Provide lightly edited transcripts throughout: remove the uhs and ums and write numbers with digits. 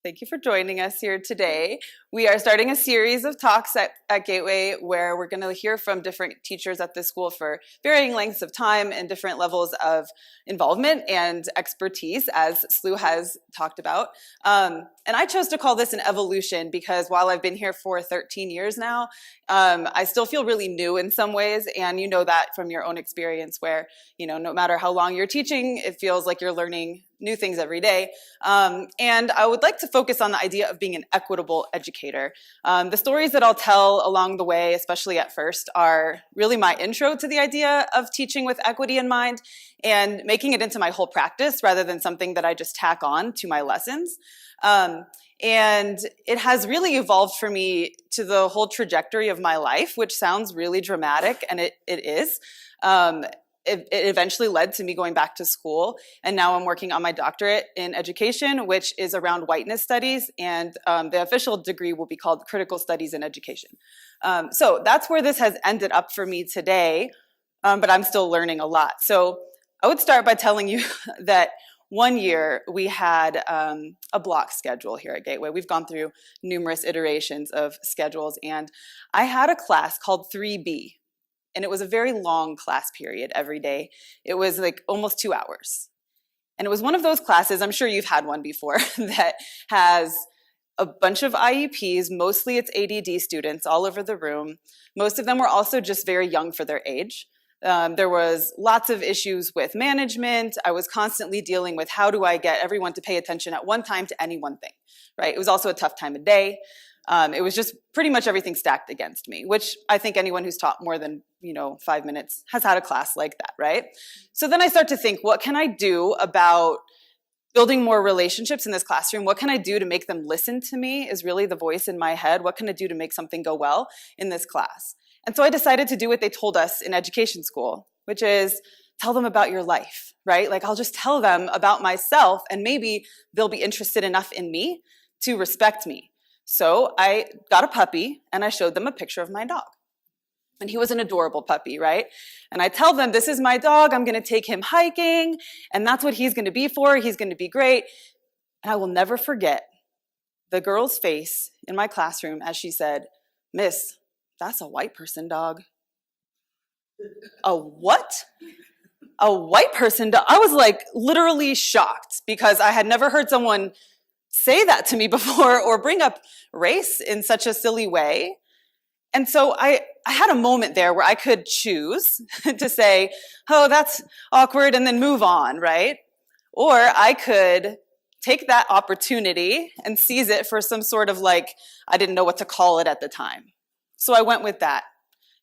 Thank you for joining us here today. We are starting a series of talks at Gateway where we're going to hear from different teachers at this school for varying lengths of time and different levels of involvement and expertise, as SLU has talked about. And I chose to call this an evolution because while I've been here for 13 years now, I still feel really new in some ways. And you know that from your own experience where, no matter how long you're teaching, it feels like you're learning new things every day. And I would like to focus on the idea of being an equitable educator. The stories that I'll tell along the way, especially at first, are really my intro to the idea of teaching with equity in mind and making it into my whole practice rather than something that I just tack on to my lessons. And it has really evolved for me to the whole trajectory of my life, which sounds really dramatic, and it is. It eventually led to me going back to school, and now I'm working on my doctorate in education, which is around whiteness studies, and the official degree will be called critical studies in education. So that's where this has ended up for me today, but I'm still learning a lot. So I would start by telling you that one year we had a block schedule here at Gateway. We've gone through numerous iterations of schedules, and I had a class called 3B. And it was a very long class period every day. It was like almost 2 hours. And it was one of those classes, I'm sure you've had one before, that has a bunch of IEPs. Mostly it's ADD students all over the room. Most of them were also just very young for their age. There was lots of issues with management. I was constantly dealing with how do I get everyone to pay attention at one time to any one thing, right? It was also a tough time of day. It was just pretty much everything stacked against me, which I think anyone who's taught more than 5 minutes has had a class like that, right? So then I start to think, what can I do about building more relationships in this classroom? What can I do to make them listen to me is really the voice in my head. What can I do to make something go well in this class? And so I decided to do what they told us in education school, which is tell them about your life, right? Like I'll just tell them about myself and maybe they'll be interested enough in me to respect me. So I got a puppy and I showed them a picture of my dog. And he was an adorable puppy, right? And I tell them, this is my dog. I'm going to take him hiking. And that's what he's going to be for. He's going to be great. And I will never forget the girl's face in my classroom as she said, "Miss, that's a white person dog." A what? A white person dog? I was like literally shocked because I had never heard someone say that to me before or bring up race in such a silly way. And so I had a moment there where I could choose to say, oh, that's awkward, and then move on, right? Or I could take that opportunity and seize it for some sort of I didn't know what to call it at the time. So I went with that.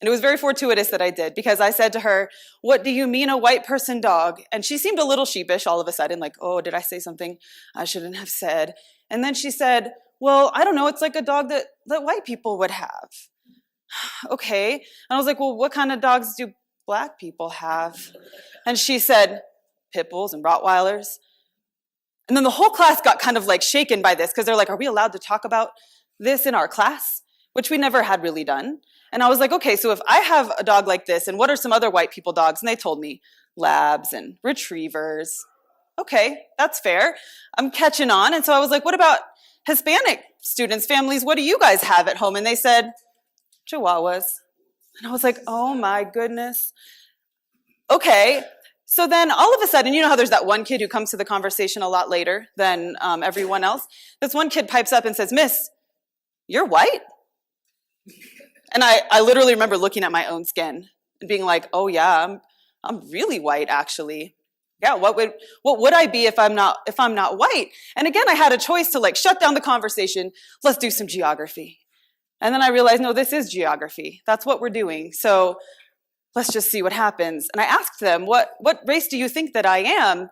And it was very fortuitous that I did because I said to her, "What do you mean a white person dog?" And she seemed a little sheepish all of a sudden, like, oh, did I say something I shouldn't have said? And then she said, "Well, I don't know, it's like a dog that white people would have." Okay. And I was like, well, what kind of dogs do black people have? And she said, pit bulls and Rottweilers. And then the whole class got kind of shaken by this because they're like, are we allowed to talk about this in our class? Which we never had really done. And I was like, okay, so if I have a dog like this, and what are some other white people dogs? And they told me labs and retrievers. Okay, that's fair. I'm catching on. And so I was like, what about Hispanic students, families? What do you guys have at home? And they said, Chihuahuas. And I was like, oh my goodness. Okay. So then all of a sudden, you know how there's that one kid who comes to the conversation a lot later than everyone else? This one kid pipes up and says, "Miss, you're white?" And I literally remember looking at my own skin and being like, oh yeah, I'm really white actually. Yeah, what would I be if I'm not white? And again, I had a choice to shut down the conversation. Let's do some geography. And then I realized, no, this is geography. That's what we're doing. So let's just see what happens. And I asked them, what race do you think that I am?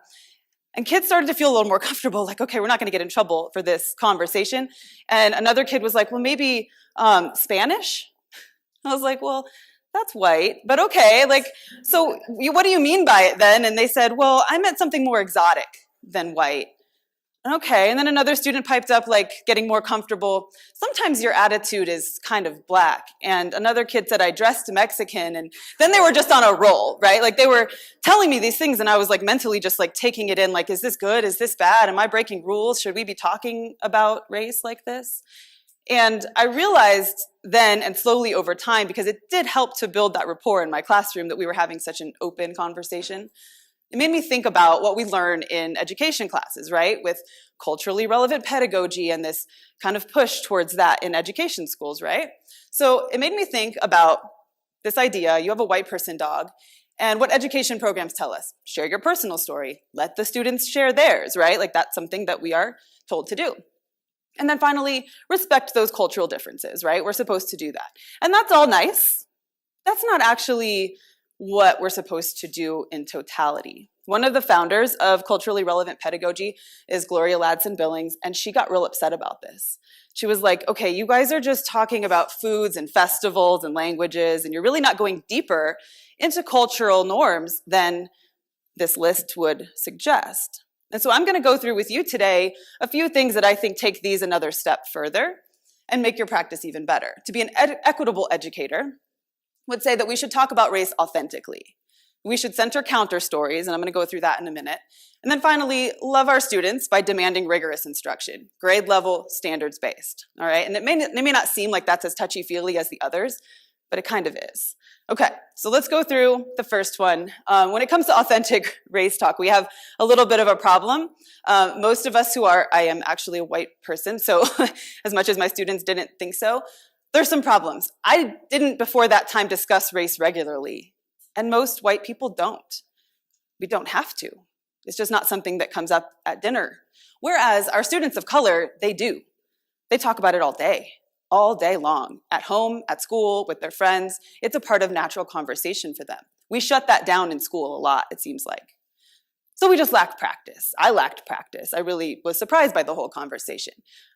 And kids started to feel a little more comfortable, okay, we're not going to get in trouble for this conversation. And another kid was like, well, maybe Spanish? I was like, well, that's white, but okay. So what do you mean by it then? And they said, well, I meant something more exotic than white. Okay, and then another student piped up, like, getting more comfortable. Sometimes your attitude is kind of black. And another kid said I dressed Mexican, and then they were just on a roll, right? Like, they were telling me these things, and I was like mentally just like taking it in, like, is this good? Is this bad? Am I breaking rules? Should we be talking about race like this? And I realized then, and slowly over time, because it did help to build that rapport in my classroom, that we were having such an open conversation. It made me think about what we learn in education classes, right? With culturally relevant pedagogy and this kind of push towards that in education schools, right? So it made me think about this idea: you have a white person dog, and what education programs tell us: share your personal story, let the students share theirs, right? Like, that's something that we are told to do. And then finally, respect those cultural differences, right? We're supposed to do that. And that's all nice. That's not actually what we're supposed to do in totality. One of the founders of culturally relevant pedagogy is Gloria Ladson-Billings, and she got real upset about this. She was like, okay, you guys are just talking about foods and festivals and languages, and you're really not going deeper into cultural norms than this list would suggest. And so I'm going to go through with you today a few things that I think take these another step further and make your practice even better. To be an equitable educator would say that we should talk about race authentically. We should center counter stories, and I'm going to go through that in a minute. And then finally, love our students by demanding rigorous instruction, grade level, standards based. All right, and it may not seem like that's as touchy-feely as the others, but it kind of is. Okay, so let's go through the first one. When it comes to authentic race talk, we have a little bit of a problem. Most of us I am actually a white person, so as much as my students didn't think so, there's some problems. I didn't before that time discuss race regularly, and most white people don't. We don't have to. It's just not something that comes up at dinner. Whereas our students of color, they do. They talk about it all day long, at home, at school, with their friends. It's a part of natural conversation for them. We shut that down in school a lot, it seems like. So we just lacked practice. I lacked practice. I really was surprised by the whole conversation.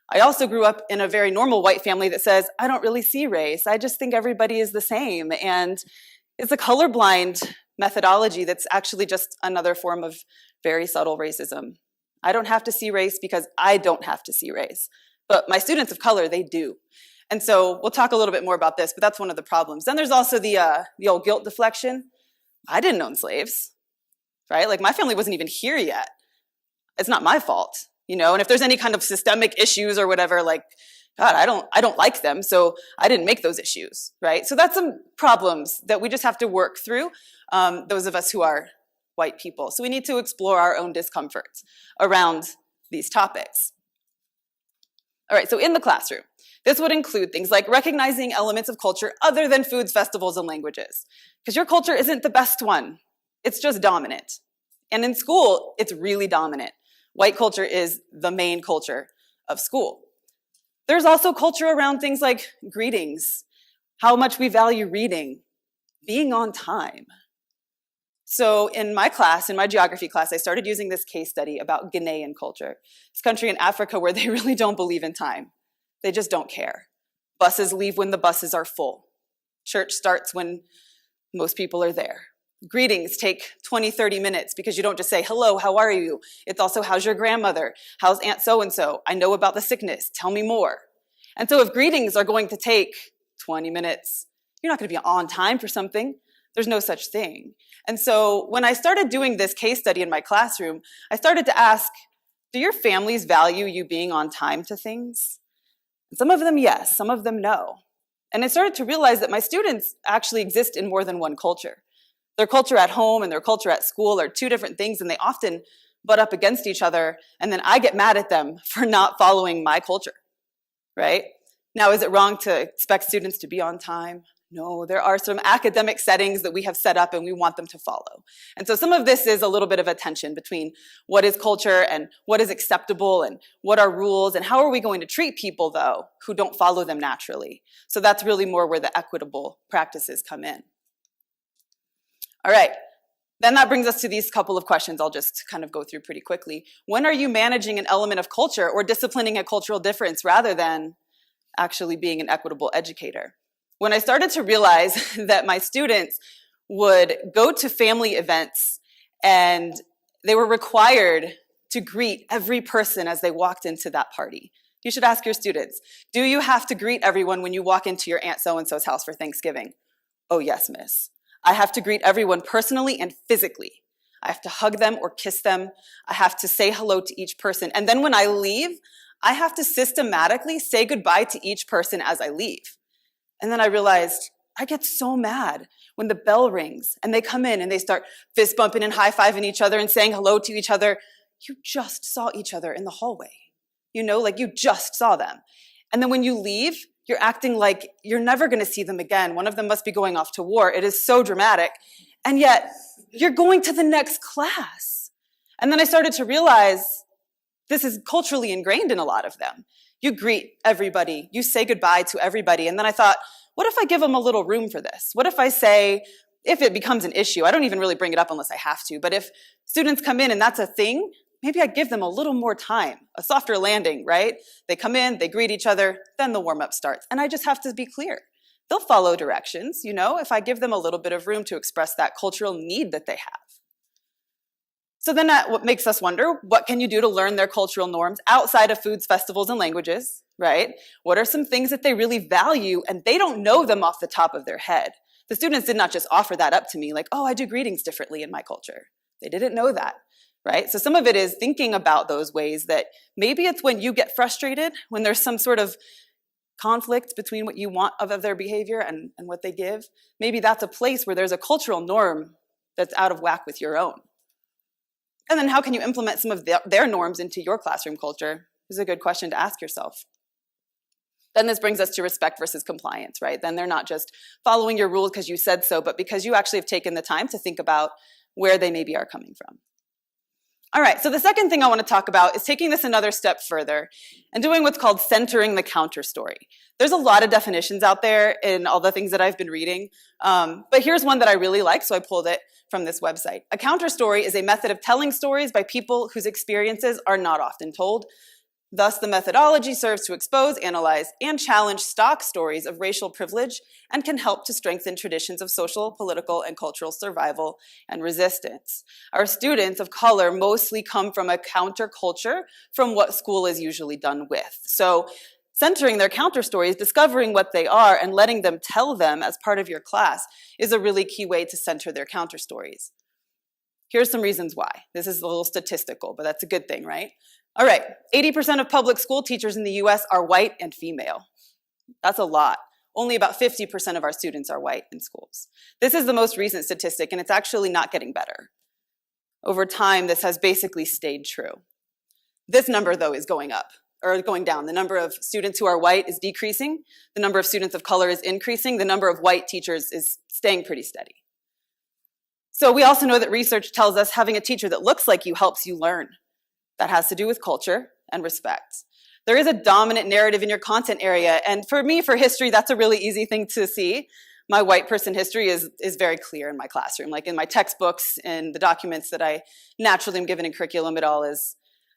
I also grew up in a very normal white family that says, I don't really see race. I just think everybody is the same. And it's a colorblind methodology that's actually just another form of very subtle racism. I don't have to see race because I don't have to see race. But my students of color, they do. And so we'll talk a little bit more about this, but that's one of the problems. Then there's also the old guilt deflection. I didn't own slaves, right? Like, my family wasn't even here yet. It's not my fault, and if there's any kind of systemic issues or whatever, like, God, I don't like them, so I didn't make those issues, right? So that's some problems that we just have to work through, those of us who are white people. So we need to explore our own discomforts around these topics. All right, so in the classroom, this would include things like recognizing elements of culture other than foods, festivals, and languages. Because your culture isn't the best one. It's just dominant. And in school, it's really dominant. White culture is the main culture of school. There's also culture around things like greetings, how much we value reading, being on time. So in my class, in my geography class, I started using this case study about Ghanaian culture. This country in Africa where they really don't believe in time. They just don't care. Buses leave when the buses are full. Church starts when most people are there. Greetings take 20, 30 minutes because you don't just say, hello, how are you? It's also, how's your grandmother? How's Aunt so-and-so? I know about the sickness. Tell me more. And so if greetings are going to take 20 minutes, you're not going to be on time for something. There's no such thing. And so when I started doing this case study in my classroom, I started to ask, do your families value you being on time to things? And some of them, yes. Some of them, no. And I started to realize that my students actually exist in more than one culture. Their culture at home and their culture at school are two different things, and they often butt up against each other, and then I get mad at them for not following my culture, right? Now, is it wrong to expect students to be on time? No, there are some academic settings that we have set up and we want them to follow. And so some of this is a little bit of a tension between what is culture and what is acceptable and what are rules and how are we going to treat people, though, who don't follow them naturally. So that's really more where the equitable practices come in. All right, then that brings us to these couple of questions I'll just kind of go through pretty quickly. When are you managing an element of culture or disciplining a cultural difference rather than actually being an equitable educator? When I started to realize that my students would go to family events and they were required to greet every person as they walked into that party? You should ask your students, do you have to greet everyone when you walk into your Aunt so-and-so's house for Thanksgiving? Oh yes, miss. I have to greet everyone personally and physically. I have to hug them or kiss them. I have to say hello to each person. And then when I leave, I have to systematically say goodbye to each person as I leave. And then I realized I get so mad when the bell rings and they come in and they start fist bumping and high-fiving each other and saying hello to each other. You just saw each other in the hallway. You know, like you just saw them. And then when you leave, you're acting like you're never going to see them again. One of them must be going off to war. It is so dramatic. And yet, you're going to the next class. And then I started to realize this is culturally ingrained in a lot of them. You greet everybody. You say goodbye to everybody. And then I thought, what if I give them a little room for this? What if I say, if it becomes an issue, I don't even really bring it up unless I have to, but if students come in and that's a thing, maybe I give them a little more time, a softer landing, right? They come in, they greet each other, then the warm-up starts. And I just have to be clear. They'll follow directions, you know, if I give them a little bit of room to express that cultural need that they have. So then what makes us wonder, what can you do to learn their cultural norms outside of foods, festivals, and languages, right? What are some things that they really value and they don't know them off the top of their head? The students did not just offer that up to me like, oh, I do greetings differently in my culture. They didn't know that, right? So some of it is thinking about those ways that maybe it's when you get frustrated, when there's some sort of conflict between what you want of their behavior and what they give. Maybe that's a place where there's a cultural norm that's out of whack with your own. And then how can you implement some of their norms into your classroom culture? Is a good question to ask yourself. Then this brings us to respect versus compliance, right? Then they're not just following your rules because you said so, but because you actually have taken the time to think about where they maybe are coming from. All right, so the second thing I want to talk about is taking this another step further and doing what's called centering the counter story. There's a lot of definitions out there in all the things that I've been reading, but here's one that I really like, so I pulled it from this website. A counter story is a method of telling stories by people whose experiences are not often told. Thus, the methodology serves to expose, analyze, and challenge stock stories of racial privilege and can help to strengthen traditions of social, political, and cultural survival and resistance. Our students of color mostly come from a counterculture from what school is usually done with. So centering their counter stories, discovering what they are, and letting them tell them as part of your class is a really key way to center their counter stories. Here's some reasons why. This is a little statistical, but that's a good thing, right? All right, 80% of public school teachers in the US are white and female. That's a lot. Only about 50% of our students are white in schools. This is the most recent statistic, and it's actually not getting better. Over time, this has basically stayed true. This number, though, is going up, or going down. The number of students who are white is decreasing. The number of students of color is increasing. The number of white teachers is staying pretty steady. So we also know that research tells us having a teacher that looks like you helps you learn. That has to do with culture and respect. There is a dominant narrative in your content area, and for me, for history, that's a really easy thing to see. My white person history is very clear in my classroom. Like in my textbooks and the documents that I naturally am given in curriculum, it all is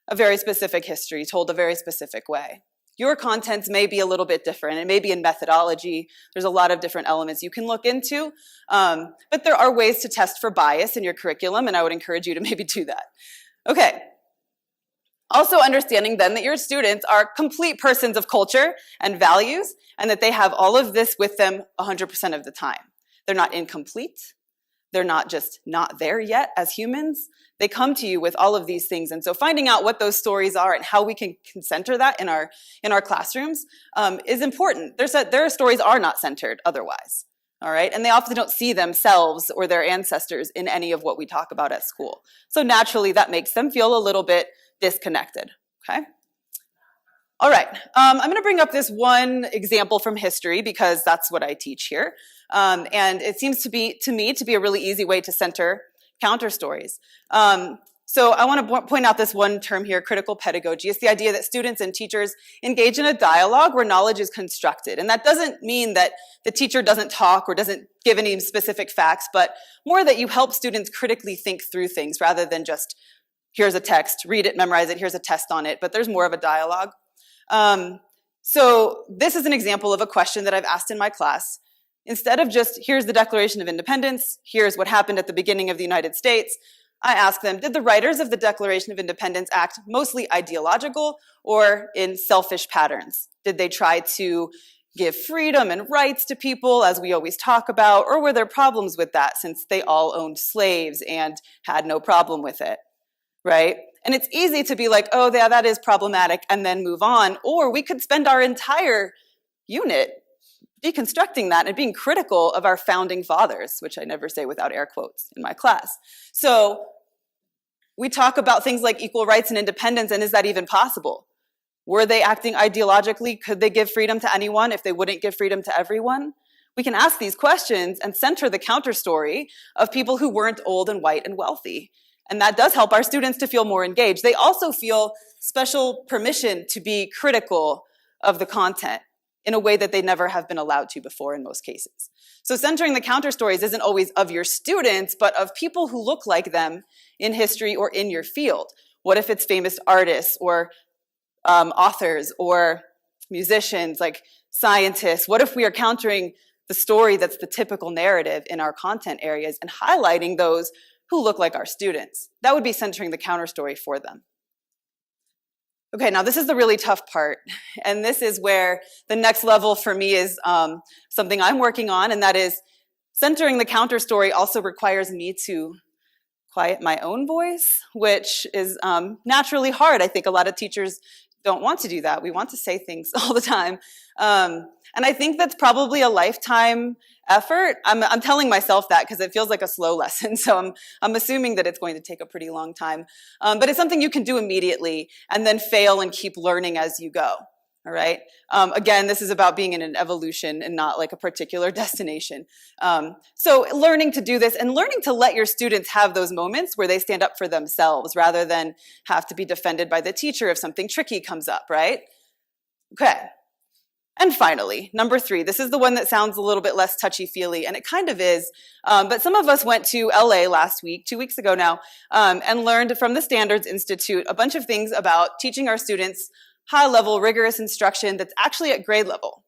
a very specific history told a very specific way. Your contents may be a little bit different. It may be in methodology. There's a lot of different elements you can look into, but there are ways to test for bias in your curriculum, and I would encourage you to maybe do that. Okay. Also understanding then that your students are complete persons of culture and values, and that they have all of this with them 100% of the time. They're not incomplete. They're not just not there yet as humans. They come to you with all of these things. And so finding out what those stories are and how we can center that in our classrooms is important. Their stories are not centered otherwise. All right, and they often don't see themselves or their ancestors in any of what we talk about at school. So naturally, that makes them feel a little bit disconnected, okay? All right, I'm gonna bring up this one example from history because that's what I teach here. And it seems to me to be a really easy way to center counter stories. So I want to point out this one term here, critical pedagogy. It's the idea that students and teachers engage in a dialogue where knowledge is constructed. And that doesn't mean that the teacher doesn't talk or doesn't give any specific facts, but more that you help students critically think through things rather than just, here's a text, read it, memorize it, here's a test on it, but there's more of a dialogue. So this is an example of a question that I've asked in my class. Instead of just, here's the Declaration of Independence, here's what happened at the beginning of the United States, I ask them, did the writers of the Declaration of Independence act mostly ideological or in selfish patterns? Did they try to give freedom and rights to people, as we always talk about, or were there problems with that since they all owned slaves and had no problem with it, right? And it's easy to be like, oh, yeah, that is problematic, and then move on. Or we could spend our entire unit deconstructing that and being critical of our founding fathers, which I never say without air quotes in my class. So we talk about things like equal rights and independence, and is that even possible? Were they acting ideologically? Could they give freedom to anyone if they wouldn't give freedom to everyone? We can ask these questions and center the counter story of people who weren't old and white and wealthy. And that does help our students to feel more engaged. They also feel special permission to be critical of the content in a way that they never have been allowed to before in most cases. So centering the counter stories isn't always of your students, but of people who look like them in history or in your field. What if it's famous artists or authors or musicians, like scientists? What if we are countering the story that's the typical narrative in our content areas and highlighting those who look like our students? That would be centering the counter story for them. Okay, now this is the really tough part, and this is where the next level for me is something I'm working on, and that is centering the counter story also requires me to quiet my own voice, which is naturally hard. I think a lot of teachers don't want to do that. We want to say things all the time. And I think that's probably a lifetime effort. I'm telling myself that because it feels like a slow lesson. So I'm assuming that it's going to take a pretty long time. But it's something you can do immediately and then fail and keep learning as you go. All right. Again, this is about being in an evolution and not like a particular destination. So learning to do this and learning to let your students have those moments where they stand up for themselves rather than have to be defended by the teacher if something tricky comes up, right? Okay. And finally, number 3, this is the one that sounds a little bit less touchy-feely, and it kind of is, but some of us went to LA last week, 2 weeks ago now, and learned from the Standards Institute a bunch of things about teaching our students high-level, rigorous instruction that's actually at grade level.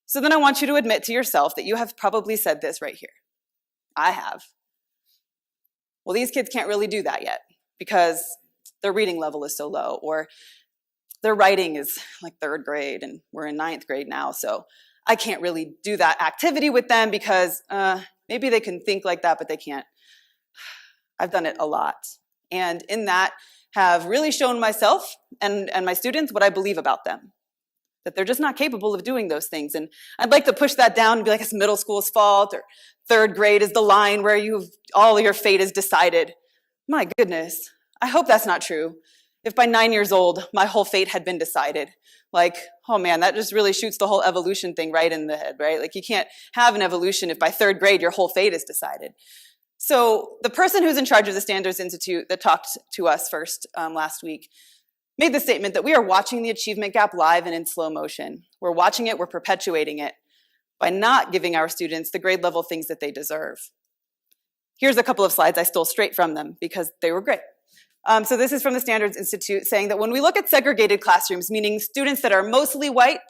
So then I want you to admit to yourself that you have probably said this right here. I have. Well, these kids can't really do that yet because their reading level is so low, or their writing is like 3rd grade and we're in 9th grade now, so I can't really do that activity with them because maybe they can think like that, but they can't. I've done it a lot. And in that, have really shown myself and my students what I believe about them, that they're just not capable of doing those things. And I'd like to push that down and be like, it's middle school's fault, or 3rd grade is the line where all your fate is decided. My goodness, I hope that's not true. If by 9 years old, my whole fate had been decided, like, oh man, that just really shoots the whole evolution thing right in the head, right? Like you can't have an evolution if by 3rd grade your whole fate is decided. So the person who's in charge of the Standards Institute that talked to us first last week made the statement that we are watching the achievement gap live and in slow motion. We're watching it, we're perpetuating it by not giving our students the grade level things that they deserve. Here's a couple of slides I stole straight from them because they were great. So this is from the Standards Institute saying that when we look at segregated classrooms, meaning students that are mostly white,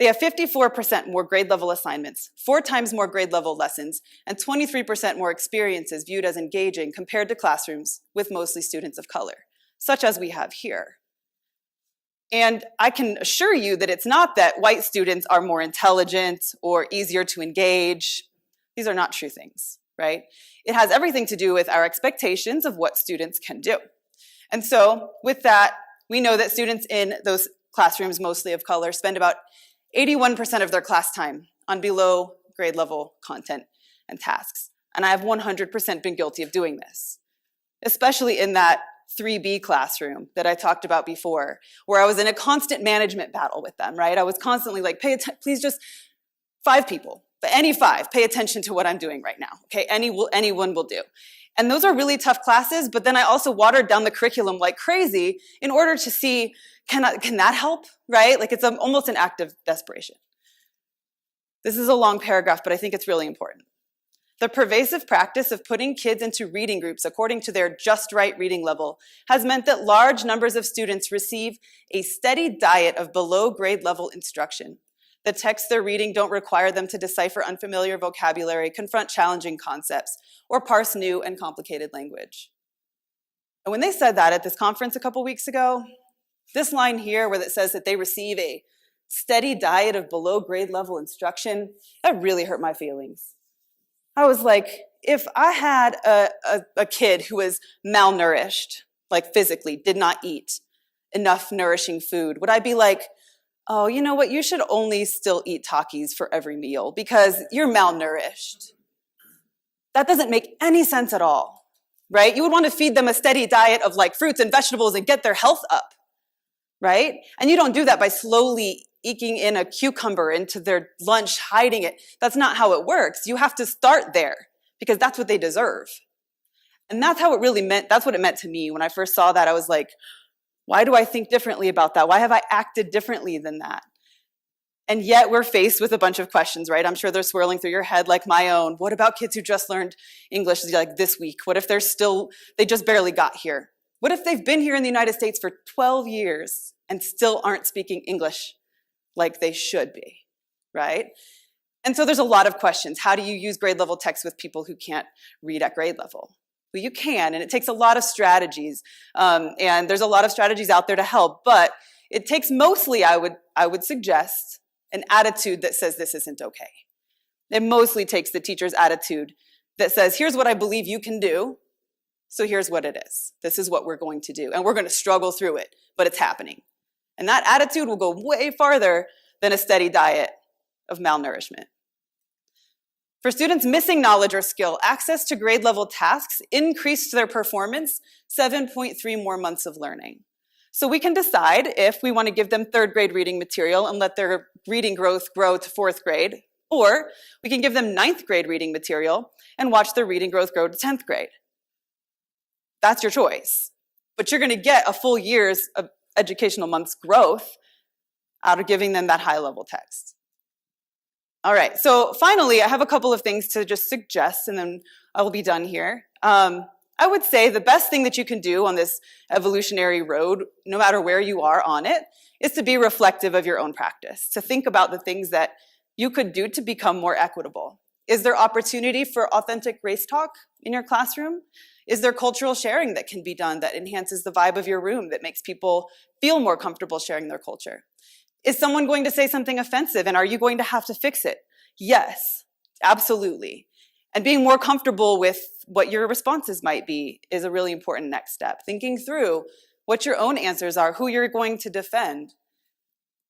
they have 54% more grade level assignments, 4 times more grade level lessons, and 23% more experiences viewed as engaging compared to classrooms with mostly students of color, such as we have here. And I can assure you that it's not that white students are more intelligent or easier to engage. These are not true things, right? It has everything to do with our expectations of what students can do. And so with that, we know that students in those classrooms, mostly of color, spend about 81% of their class time on below grade level content and tasks. And I have 100% been guilty of doing this, especially in that 3B classroom that I talked about before, where I was in a constant management battle with them, right? I was constantly like, please just 5 people, but any 5, pay attention to what I'm doing right now, okay? Anyone will do. And those are really tough classes, but then I also watered down the curriculum like crazy in order to see, can that help, right? Like it's almost an act of desperation. This is a long paragraph, but I think it's really important. The pervasive practice of putting kids into reading groups according to their just right reading level has meant that large numbers of students receive a steady diet of below grade level instruction. The texts they're reading don't require them to decipher unfamiliar vocabulary, confront challenging concepts, or parse new and complicated language. And when they said that at this conference a couple weeks ago, this line here where it says that they receive a steady diet of below grade level instruction, that really hurt my feelings. I was like, if I had a kid who was malnourished, like physically, did not eat enough nourishing food, would I be like, oh, you know what, you should only still eat Takis for every meal because you're malnourished? That doesn't make any sense at all, right? You would want to feed them a steady diet of like fruits and vegetables and get their health up, right? And you don't do that by slowly eking in a cucumber into their lunch, hiding it. That's not how it works. You have to start there because that's what they deserve. And that's how it really meant, that's what it meant to me. When I first saw that, I was like, why do I think differently about that? Why have I acted differently than that? And yet we're faced with a bunch of questions, right? I'm sure they're swirling through your head like my own. What about kids who just learned English like this week? What if they just barely got here? What if they've been here in the United States for 12 years and still aren't speaking English like they should be, right? And so there's a lot of questions. How do you use grade level text with people who can't read at grade level? Well, you can, and it takes a lot of strategies. And there's a lot of strategies out there to help, but it takes mostly, I would suggest, an attitude that says this isn't okay. It mostly takes the teacher's attitude that says, here's what I believe you can do, so here's what it is. This is what we're going to do, and we're going to struggle through it, but it's happening. And that attitude will go way farther than a steady diet of malnourishment. For students missing knowledge or skill, access to grade level tasks increased their performance 7.3 more months of learning. So we can decide if we want to give them third grade reading material and let their reading growth grow to fourth grade, or we can give them ninth grade reading material and watch their reading growth grow to 10th grade. That's your choice. But you're going to get a full year's of educational months growth out of giving them that high level text. All right, so finally, I have a couple of things to just suggest, and then I will be done here. I would say the best thing that you can do on this evolutionary road, no matter where you are on it, is to be reflective of your own practice, to think about the things that you could do to become more equitable. Is there opportunity for authentic race talk in your classroom? Is there cultural sharing that can be done that enhances the vibe of your room, that makes people feel more comfortable sharing their culture? Is someone going to say something offensive, and are you going to have to fix it? Yes, absolutely. And being more comfortable with what your responses might be is a really important next step. Thinking through what your own answers are, who you're going to defend.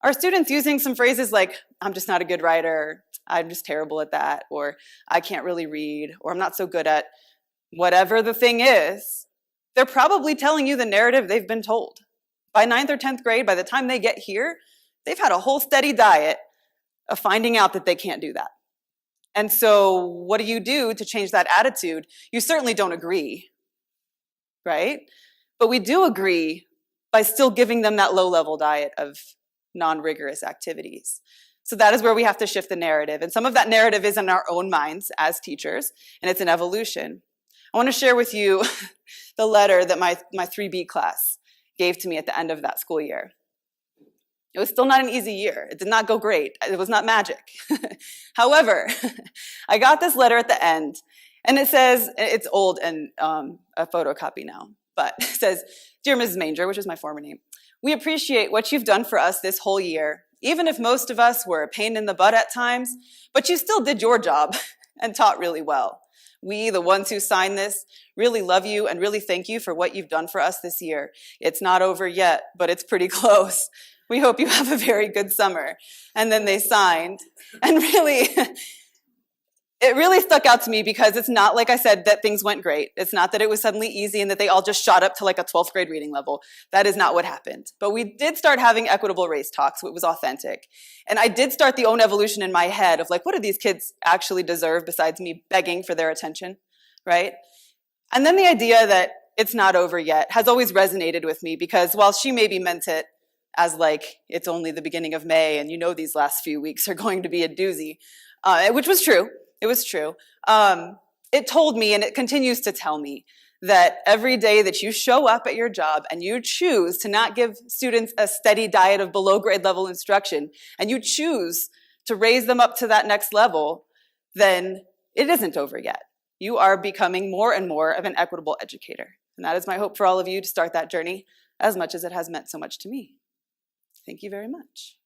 Are students using some phrases like, I'm just not a good writer, I'm just terrible at that, or I can't really read, or I'm not so good at whatever the thing is? They're probably telling you the narrative they've been told. By 9th or 10th grade, by the time they get here, they've had a whole steady diet of finding out that they can't do that. And so what do you do to change that attitude? You certainly don't agree, right? But we do agree by still giving them that low-level diet of non-rigorous activities. So that is where we have to shift the narrative. And some of that narrative is in our own minds as teachers, and it's an evolution. I want to share with you the letter that my 3B class gave to me at the end of that school year. It was still not an easy year. It did not go great. It was not magic. However, I got this letter at the end, and it says, it's old and a photocopy now, but it says, Dear Mrs. Manger, which is my former name, we appreciate what you've done for us this whole year, even if most of us were a pain in the butt at times, but you still did your job and taught really well. We, the ones who signed this, really love you and really thank you for what you've done for us this year. It's not over yet, but it's pretty close. We hope you have a very good summer. And then they signed. And really, it really stuck out to me because it's not, like I said, that things went great. It's not that it was suddenly easy and that they all just shot up to like a 12th grade reading level. That is not what happened. But we did start having equitable race talks, so it was authentic. And I did start the own evolution in my head of like, what do these kids actually deserve besides me begging for their attention, right? And then the idea that it's not over yet has always resonated with me because while she maybe meant it as like, it's only the beginning of May and you know these last few weeks are going to be a doozy, which was true. It was true. It told me, and it continues to tell me, that every day that you show up at your job and you choose to not give students a steady diet of below grade level instruction, and you choose to raise them up to that next level, then it isn't over yet. You are becoming more and more of an equitable educator. And that is my hope for all of you to start that journey as much as it has meant so much to me. Thank you very much.